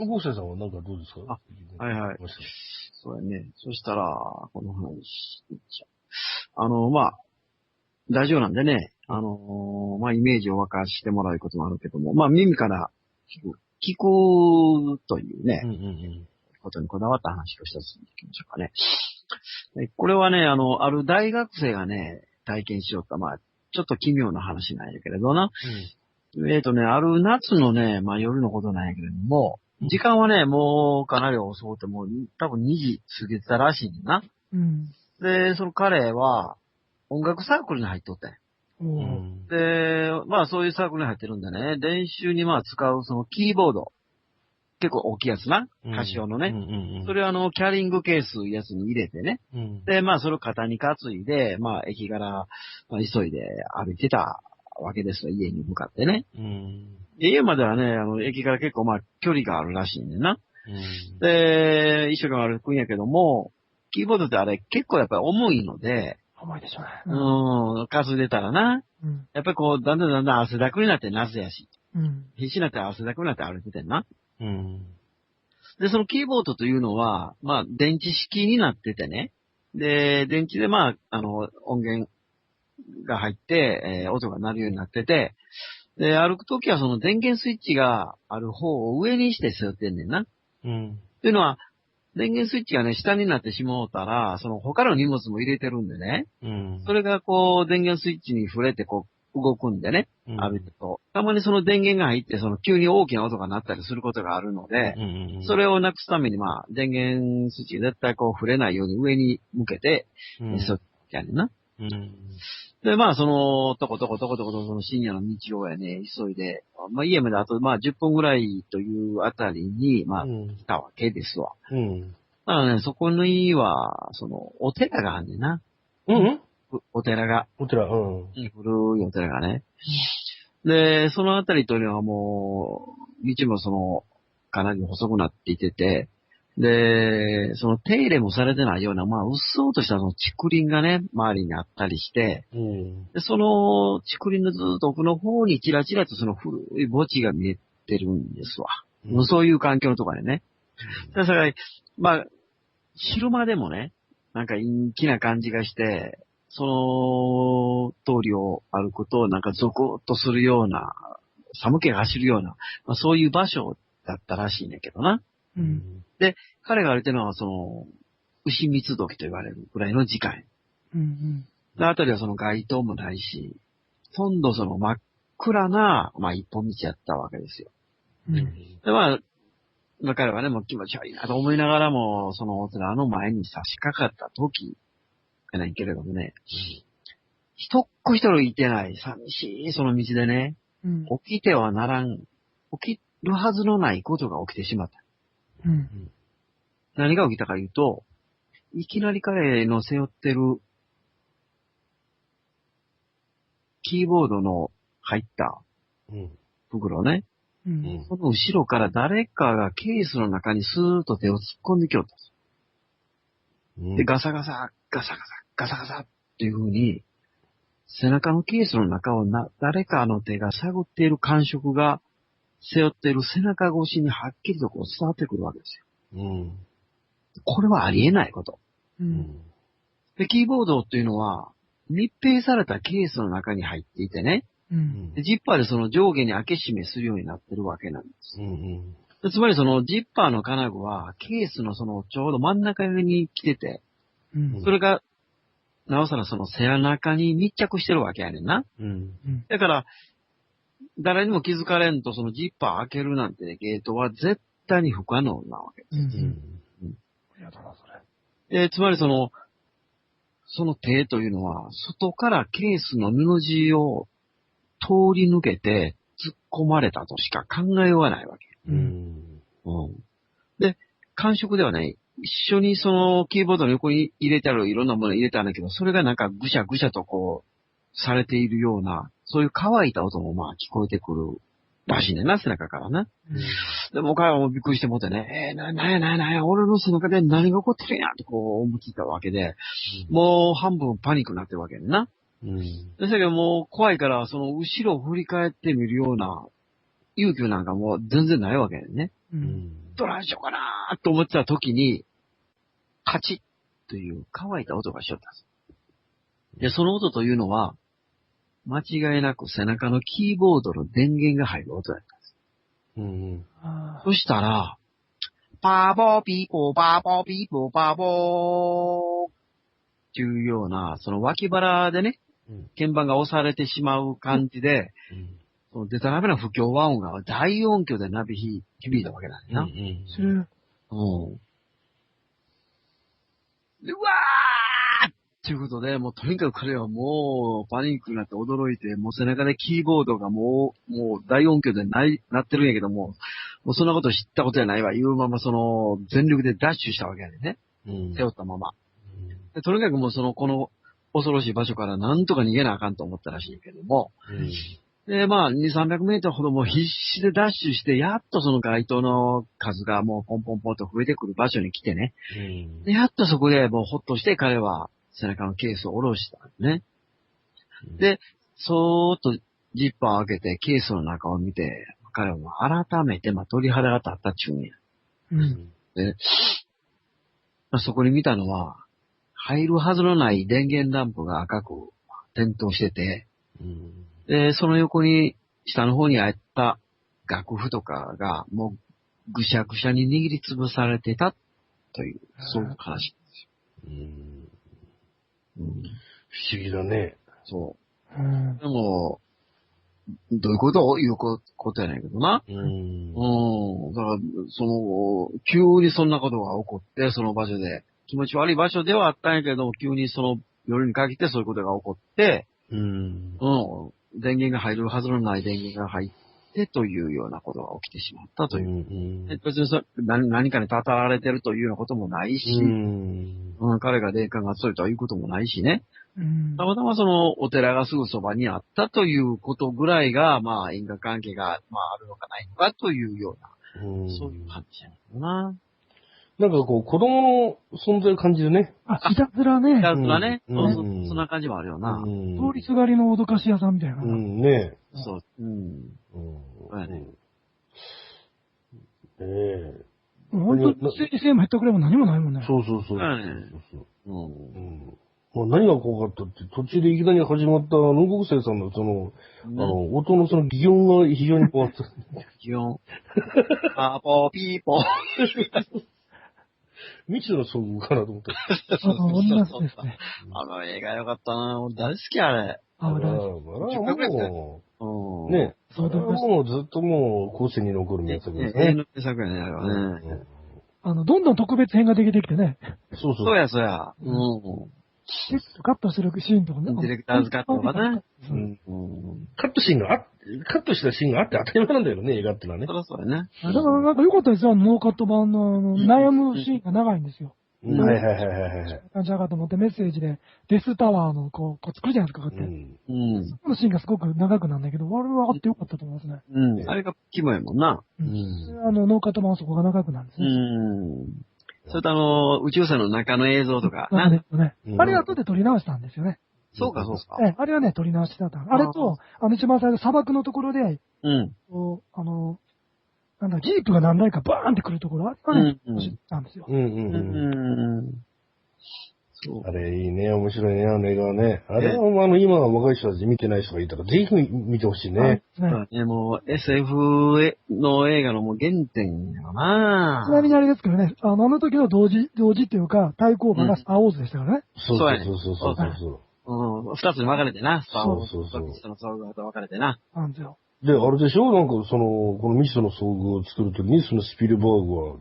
ゴーセイさんはなんかどうですか？はいはい。そうやね。そしたら、この話、ラジオなんでね、イメージを沸かしてもらうこともあるけども、耳から聞くというね、ことにこだわった話を一ついきましょうかね。これはね、ある大学生がね、体験しよった、ちょっと奇妙な話なんやけれどな。ある夏のね、夜のことなんやけれども、時間はね、もうかなり遅くて、もう多分2時過ぎてたらしいんだな。で、その彼は音楽サークルに入っとったんや。で、そういうサークルに入ってるんでね、練習に使うそのキーボード、結構大きいやつな、カシオのね。それをキャリングケースいうやつに入れてね。で、それを肩に担いで、駅から、急いで歩いてたわけですよ、家に向かってね。で家まではね、駅から結構距離があるらしいんでな。で、一生懸命歩くんやけども、キーボードってあれ結構やっぱり重いので、重いでしょうね。担いでたらな。やっぱりこう、だんだん汗だくになって夏やし。必死になって汗だくになって歩いててんな。で、そのキーボードというのは、電池式になっててね。で、電池で音源が入って、音が鳴るようになってて、で、歩くときはその電源スイッチがある方を上にして背負ってんねんな。というのは、電源スイッチがね、下になってしまうたら、その他の荷物も入れてるんでね。それがこう、電源スイッチに触れてこう、動くんでね。歩くと。たまにその電源が入って、その急に大きな音が鳴ったりすることがあるので、それをなくすために電源スイッチが絶対こう触れないように上に向けて、そうやねんな。で、その、とことその深夜の日曜やね、急いで、家まであと、10分ぐらいというあたりに、来たわけですわ。だからね、そこには、その、お寺があんねんな。お寺が。古いお寺がね。で、そのあたりというのはもう、道もその、かなり細くなっていてて、で、その手入れもされてないような、うっそうとしたその竹林がね、周りにあったりして、で、その竹林のずっと奥の方にチラチラとその古い墓地が見えてるんですわ。そういう環境のところでね。だから、昼間でもね、なんか陰気な感じがして、その通りを歩くと、なんかゾクッとするような、寒気が走るような、そういう場所だったらしいんだけどな。で、彼が歩いてるのは、その、牛蜜時と言われるぐらいの時間。で、あたりはその街灯もないし、ほとんどその真っ暗な、一本道やったわけですよ。で、彼はね、もう気持ち悪いなと思いながらも、そのお寺の前に差し掛かった時、やないけれどもね、一っ子一人いてない、寂しいその道でね、起きてはならん、起きるはずのないことが起きてしまった。何が起きたか言うと、いきなり彼の背負ってるキーボードの入った袋ね、その後ろから誰かがケースの中にスーッと手を突っ込んできよった。で、ガサガサっていう風に、背中のケースの中を誰かの手が探っている感触が、背負っている背中越しにはっきりとこう伝わってくるわけですよ。これはありえないこと。で、キーボードっていうのは、密閉されたケースの中に入っていてね、でジッパーでその上下に開け閉めするようになってるわけなんです。でつまりそのジッパーの金具は、ケースのそのちょうど真ん中に来てて、それが、なおさらその背中に密着してるわけやねんな。だから、誰にも気づかれんとそのジッパー開けるなんてね、ゲートは絶対に不可能なわけです。やだな、それ。つまりその手というのは、外からケースの布地を通り抜けて突っ込まれたとしか考えようがないわけ。で、感触ではね、一緒にそのキーボードの横に入れてあるいろんなもの入れてあるんだけど、それがなんかぐしゃぐしゃとこう、されているような、そういう乾いた音も聞こえてくるらしいねんな、背中からな。でも彼はもうびっくりしてもってね、なんや、俺の背中で何が起こってるんやってこう思っていたわけで、もう半分パニックになってるわけやねんな。だけどもう怖いから、その後ろを振り返ってみるような勇気なんかもう全然ないわけやねんね。トランしようかなと思ってた時に、カチッという乾いた音がしよったんです。で、その音というのは、間違いなく背中のキーボードの電源が入る音だったんです。そしたら、パーボーピーポーパーボーピーポーパーボーっていうような、その脇腹でね、鍵盤が押されてしまう感じで、そのデタラメな不協和音が大音響で響いたわけなんだよな。で、うわーっていうことで、もうとにかく彼はもうパニックになって驚いて、もう背中でキーボードがもう大音響でなってるんやけども、もうそんなこと知ったことやないわ、いうまま全力でダッシュしたわけやね。背負ったまま。でとにかくもうこの恐ろしい場所からなんとか逃げなあかんと思ったらしいけども、で、まあ、2、300メートルほどもう必死でダッシュして、やっとその街灯の数がもうポンポンポンと増えてくる場所に来てね。で、やっとそこでもうほっとして彼は背中のケースを下ろしたんですね。で、そーっとジッパーを開けてケースの中を見て、彼は改めて鳥肌が立ったっちゅうんや。で、そこに見たのは、入るはずのない電源ランプが赤く点灯してて、で、その横に、下の方にあった楽譜とかが、もう、ぐしゃぐしゃに握りつぶされてた、という、そういう話ですよ。不思議だね。そう。でも、どういうこということやないけどな。だから、急にそんなことが起こって、その場所で、気持ち悪い場所ではあったんやけども、急に夜に限ってそういうことが起こって、電源が入るはずのない電源が入ってというようなことが起きてしまったという。別に何かにたたられてるというようなこともないし、彼が霊感が強いということもないしね。たまたまお寺がすぐそばにあったということぐらいが、まあ因果関係が、まああるのかないのかというような、そういう感じやのかな。なんか子供の存在を感じるね。いたずらね。いたずらね。そんな感じもあるよな。通りすがりの脅かし屋さんみたいな。ねえ。そう。そうやね。本当に政治性も減ったくれも何もないもんね。そう。そうやね。何が怖かったって、途中でいきなり始まった農国生さんの音の擬音が非常に怖かった。擬音。パーポーピーポー。未知の遭遇かなと思った。同じですね。映画よかったな。俺大好きあれ。ね。それはもうずっと後世に残る名作ですね。永遠の名作やね、あれはね。どんどん特別編ができてきてね。そうや。カットしてるシーンとかね。ディレクターズカットとかね。カットしたシーンがあって当たり前なんだよね、映画ってのはね。そうやね。だからなんか良かったですよ、ノーカット版の悩むシーンが長いんですよ。はい。感じかと思ってメッセージで、デスタワーのこう作るじゃないですか、こうやって。そのシーンがすごく長くなんだけど、我々はあって良かったと思いますね。あれがキモいもんな。ノーカット版はそこが長くなんですね。それと宇宙船の中の映像とかな。あれは後で撮り直したんですよね。そうか。あれはね、撮り直してた。あれと、一番最初砂漠のところで、ジープが何台かバーンって来るところ、あれはね、なんですよ。あれいいね、面白いね、あの映画はね。あれは今は若い人たち見てない人がいたら、ぜひ見てほしいね。もう SF の映画のもう原点やな。ちなみにあれですけどね、あの時の同時っていうか、対抗馬がスターウォーズでしたからね。そう。二つに分かれてな、スターウォーズとその遭遇と分かれてな。なんですよ。で、あれでしょなんかこの未知の遭遇を作るときに、そのスピルバーグは、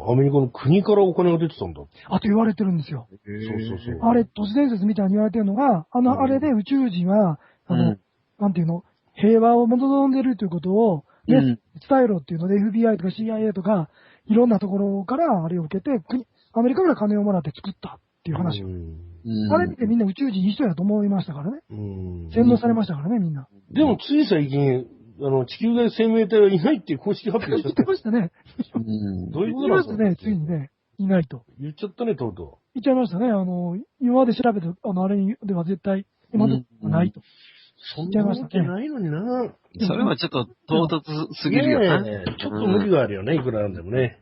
アメリカの国からお金が出てたんだ。と言われてるんですよ。そう。あれ、都市伝説みたいに言われてるのが、あれで宇宙人は、なんていうの、平和を望んでるということを、伝えろっていうので、FBI とか CIA とか、いろんなところからあれを受けて、アメリカから金をもらって作ったっていう話を。あれ見てみんな宇宙人一緒やと思いましたからね。洗脳されましたからね、みんな。でも、つい最近、地球外生命体はいないっていう公式発表しちゃった。言ってましたね。どういうことなんですかね、ついにね、いないと。言っちゃったね、とうとう。言っちゃいましたね。今まで調べて、あれでは絶対、今のところないと。そんなわけないのにな。それはちょっと唐突すぎるよな。ちょっと無理があるよね、いくらなんでもね。